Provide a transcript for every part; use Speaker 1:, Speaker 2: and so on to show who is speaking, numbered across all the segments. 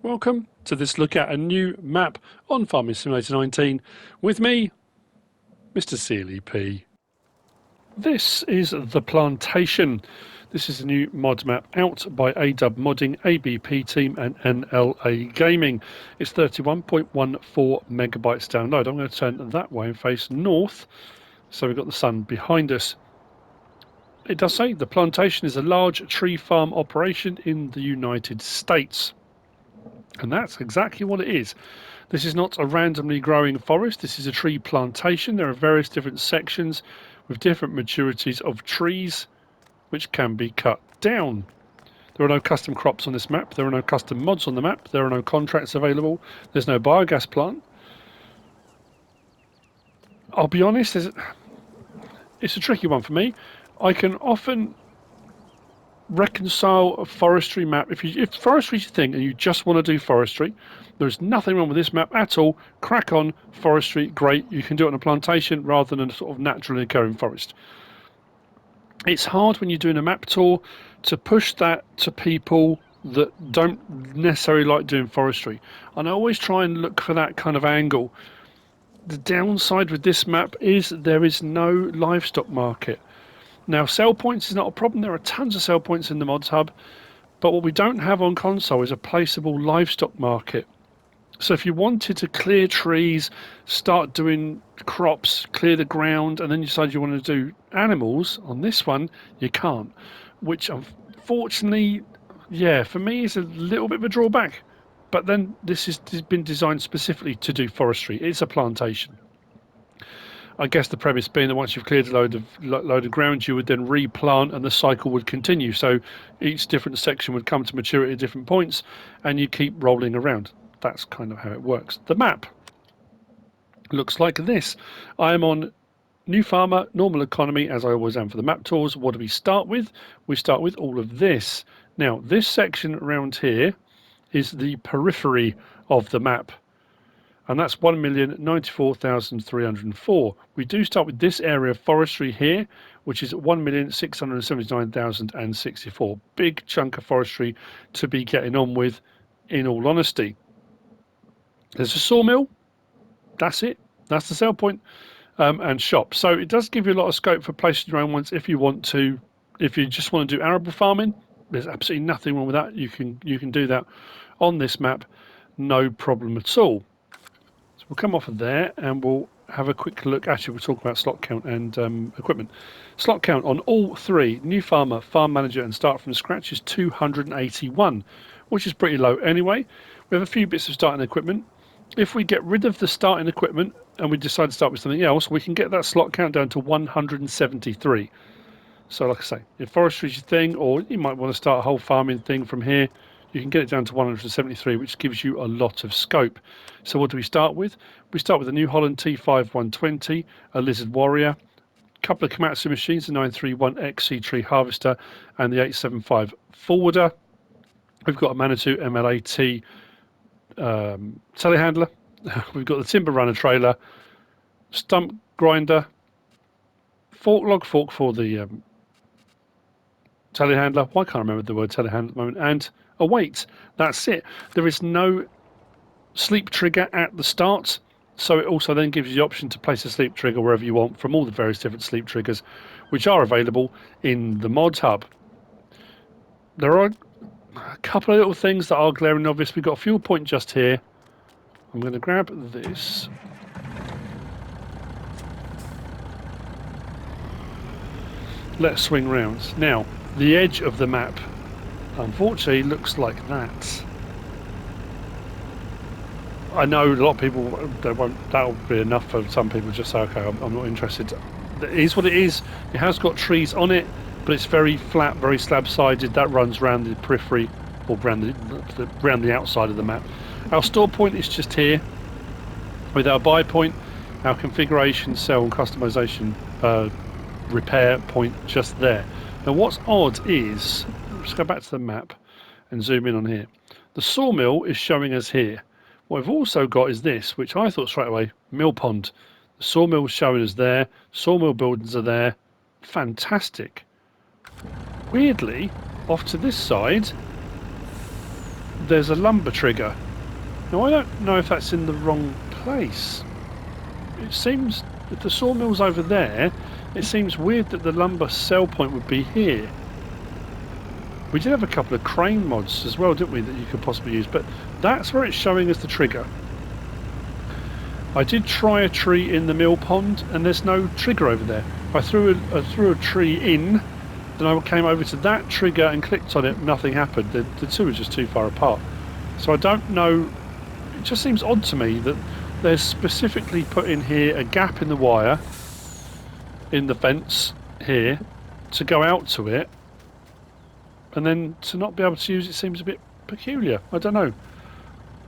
Speaker 1: Welcome to this look at a new map on Farming Simulator 19 with me, MrSealyp. This is the Plantation. This is a new mod map out by Adub Modding, ABP Team and NLA Gaming. It's 31.14 megabytes download. I'm going to turn that way and face north, so we've got the sun behind us. It does say the Plantation is a large tree farm operation in the United States. And that's exactly what it is. This is not a randomly growing forest. This is a tree plantation. There are various different sections with different maturities of trees which can be cut down. There are no custom crops on this map. There are no custom mods on the map. There are no contracts available. There's no biogas plant. I'll be honest, it's a tricky one for me. I can often reconcile a forestry map. If forestry is your thing and you just want to do forestry, there's nothing wrong with this map at all. Crack on, forestry, great. You can do it on a plantation rather than a sort of naturally occurring forest. It's hard when you're doing a map tour to push that to people that don't necessarily like doing forestry. And I always try and look for that kind of angle. The downside with this map is there is no livestock market. Now, sell points is not a problem. There are tons of sell points in the mods hub, but what we don't have on console is a placeable livestock market. So if you wanted to clear trees, start doing crops, clear the ground, and then you decide you want to do animals, on this one, you can't. Which, unfortunately, yeah, for me is a little bit of a drawback. But then this has been designed specifically to do forestry. It's a plantation. I guess the premise being that once you've cleared a load of ground, you would then replant and the cycle would continue. So each different section would come to maturity at different points and you keep rolling around. That's kind of how it works. The map looks like this. I am on New Farmer, Normal Economy, as I always am for the map tours. What do we start with? We start with all of this. Now, this section around here is the periphery of the map. And that's 1,094,304. We do start with this area of forestry here, which is 1,679,064. Big chunk of forestry to be getting on with, in all honesty. There's a sawmill. That's it. That's the sell point. And shop. So it does give you a lot of scope for placing your own ones if you want to. If you just want to do arable farming, there's absolutely nothing wrong with that. You can do that on this map, no problem at all. We'll come off of there and we'll have a quick look. Actually, we'll talk about slot count and equipment. Slot count on all three, New Farmer, Farm Manager and Start from Scratch, is 281, which is pretty low anyway. We have a few bits of starting equipment. If we get rid of the starting equipment and we decide to start with something else, we can get that slot count down to 173. So like I say, if forestry is your thing, or you might want to start a whole farming thing from here, you can get it down to 173, which gives you a lot of scope. So what do we start with? We start with a New Holland T5 120, a Lizard Warrior, a couple of Komatsu machines, the 931X Seed Tree Harvester and the 875 Forwarder. We've got a Manitou MLAT telehandler. We've got the Timber Runner trailer, Stump Grinder, log fork for the telehandler. Well, I can't remember the word telehandler at the moment. And a weight. That's it. There is no sleep trigger at the start, so it also then gives you the option to place a sleep trigger wherever you want from all the various different sleep triggers which are available in the mods hub. There are a couple of little things that are glaring obvious. We've got a fuel point just here. I'm going to grab this. Let's swing round. Now, the edge of the map unfortunately looks like that. I know a lot of people, that'll be enough for some people, just say, okay, I'm not interested. It is what it is. It has got trees on it, but it's very flat, very slab-sided. That runs around the periphery, or around the outside of the map. Our store point is just here, with our buy point, our configuration, sell and customization repair point just there. Now what's odd is, let's go back to the map and zoom in on here. The sawmill is showing us here. What we've also got is this, which I thought straight away, mill pond. The sawmill is showing us there. Sawmill buildings are there. Fantastic. Weirdly, off to this side, there's a lumber trigger. Now I don't know if that's in the wrong place. It seems if the sawmill's over there, it seems weird that the lumber sell point would be here. We did have a couple of crane mods as well, didn't we, that you could possibly use, but that's where it's showing as the trigger. I did try a tree in the mill pond and there's no trigger over there. I threw a tree in, then I came over to that trigger and clicked on it, nothing happened. The two are just too far apart. So I don't know, it just seems odd to me that they're specifically put in here a gap in the wire, in the fence here, to go out to it, and then to not be able to use it seems a bit peculiar. I don't know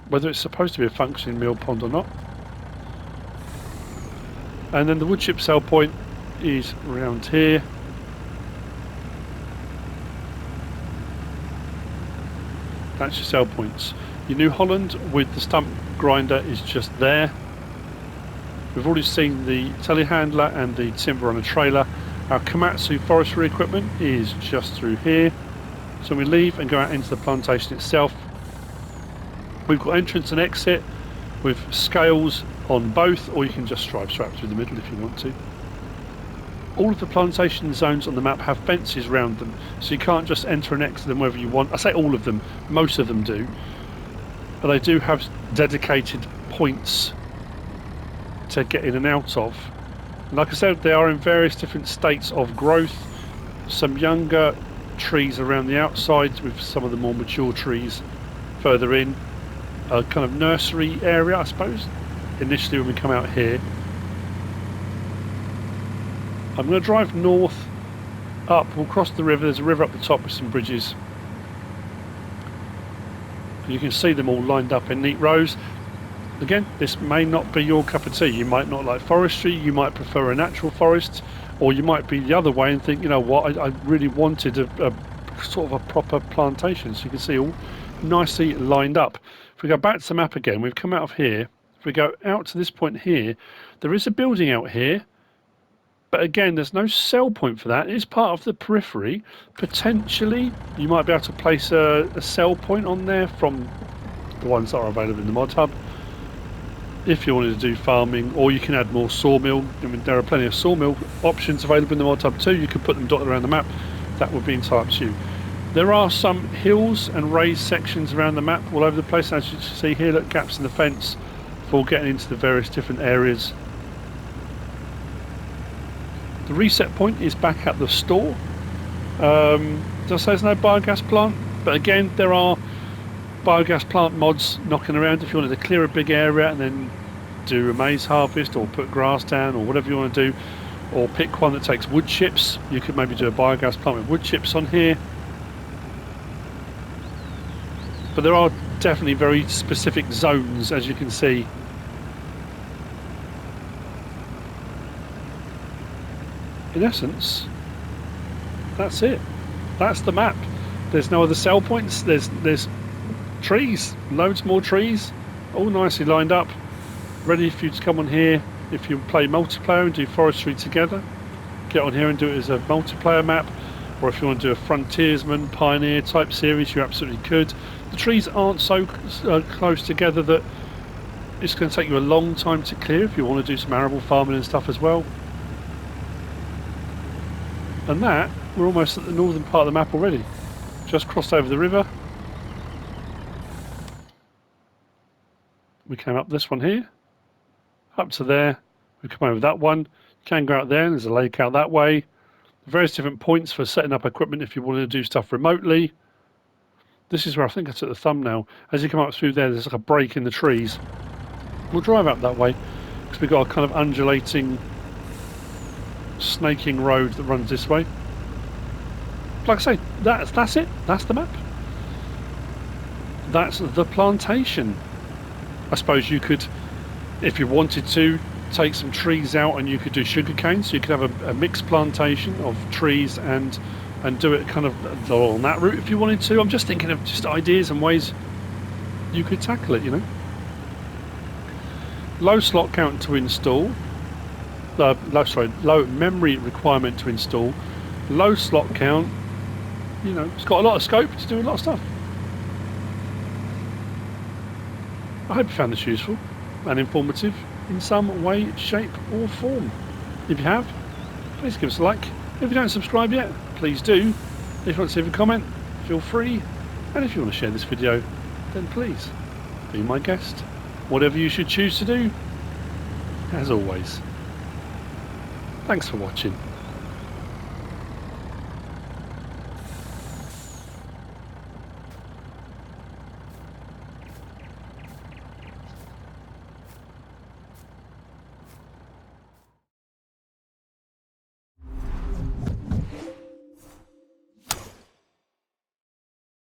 Speaker 1: whether it's supposed to be a functioning mill pond or not. And then the wood chip sell point is around here. That's your sell points. Your New Holland with the stump grinder is just there. We've already seen the telehandler and the timber on a trailer. Our Komatsu forestry equipment is just through here. So we leave and go out into the plantation itself. We've got entrance and exit with scales on both, or you can just drive straight through the middle if you want to. All of the plantation zones on the map have fences around them, so you can't just enter and exit them wherever you want. I say all of them, most of them do. But they do have dedicated points to get in and out of. And like I said, they are in various different states of growth. Some younger trees around the outside with some of the more mature trees further in. A kind of nursery area, I suppose, initially when we come out here. I'm going to drive north up, we'll cross the river, there's a river up the top with some bridges. You can see them all lined up in neat rows. Again, this may not be your cup of tea. You might not like forestry, you might prefer a natural forest, or you might be the other way and think, you know what, I really wanted a sort of a proper plantation. So you can see all nicely lined up. If we go back to the map again, we've come out of here. If we go out to this point here, there is a building out here, but again, there's no sell point for that. It is part of the periphery. Potentially, you might be able to place a sell point on there from the ones that are available in the mod hub, if you wanted to do farming, or you can add more sawmill. I mean, there are plenty of sawmill options available in the mod hub too. You could put them dotted around the map. That would be entirely up to you. There are some hills and raised sections around the map all over the place. As you can see here, look, gaps in the fence for getting into the various different areas. The reset point is back at the store. Just says no biogas plant, but again, there are biogas plant mods knocking around if you wanted to clear a big area and then do a maize harvest or put grass down or whatever you want to do, or pick one that takes wood chips. You could maybe do a biogas plant with wood chips on here. But there are definitely very specific zones, as you can see. In essence, that's it. That's the map. There's no other sell points. There's trees, loads more trees, all nicely lined up, ready for you to come on here. If you play multiplayer and do forestry together, get on here and do it as a multiplayer map. Or if you want to do a frontiersman, pioneer type series, you absolutely could. The trees aren't so close together that it's going to take you a long time to clear if you want to do some arable farming and stuff as well. And that, we're almost at the northern part of the map already. Just crossed over the river. We came up this one here, up to there. We come over that one. You can go out there, and there's a lake out that way. Various different points for setting up equipment if you wanted to do stuff remotely. This is where I think I took the thumbnail. As you come up through there, there's like a break in the trees. We'll drive up that way because we've got a kind of undulating, snaking road that runs this way. Like I say, that's it. That's the map. That's the plantation. I suppose you could, if you wanted to, take some trees out and you could do sugarcane, so you could have a mixed plantation of trees and do it kind of along that route if you wanted to. I'm just thinking of just ideas and ways you could tackle it, you know. Low slot count to install, low memory requirement to install, low slot count, you know, it's got a lot of scope to do a lot of stuff. I hope you found this useful and informative in some way, shape or form. If you have, please give us a like. If you don't subscribe yet, please do. If you want to leave a comment, feel free. And if you want to share this video, then please be my guest. Whatever you should choose to do, as always. Thanks for watching.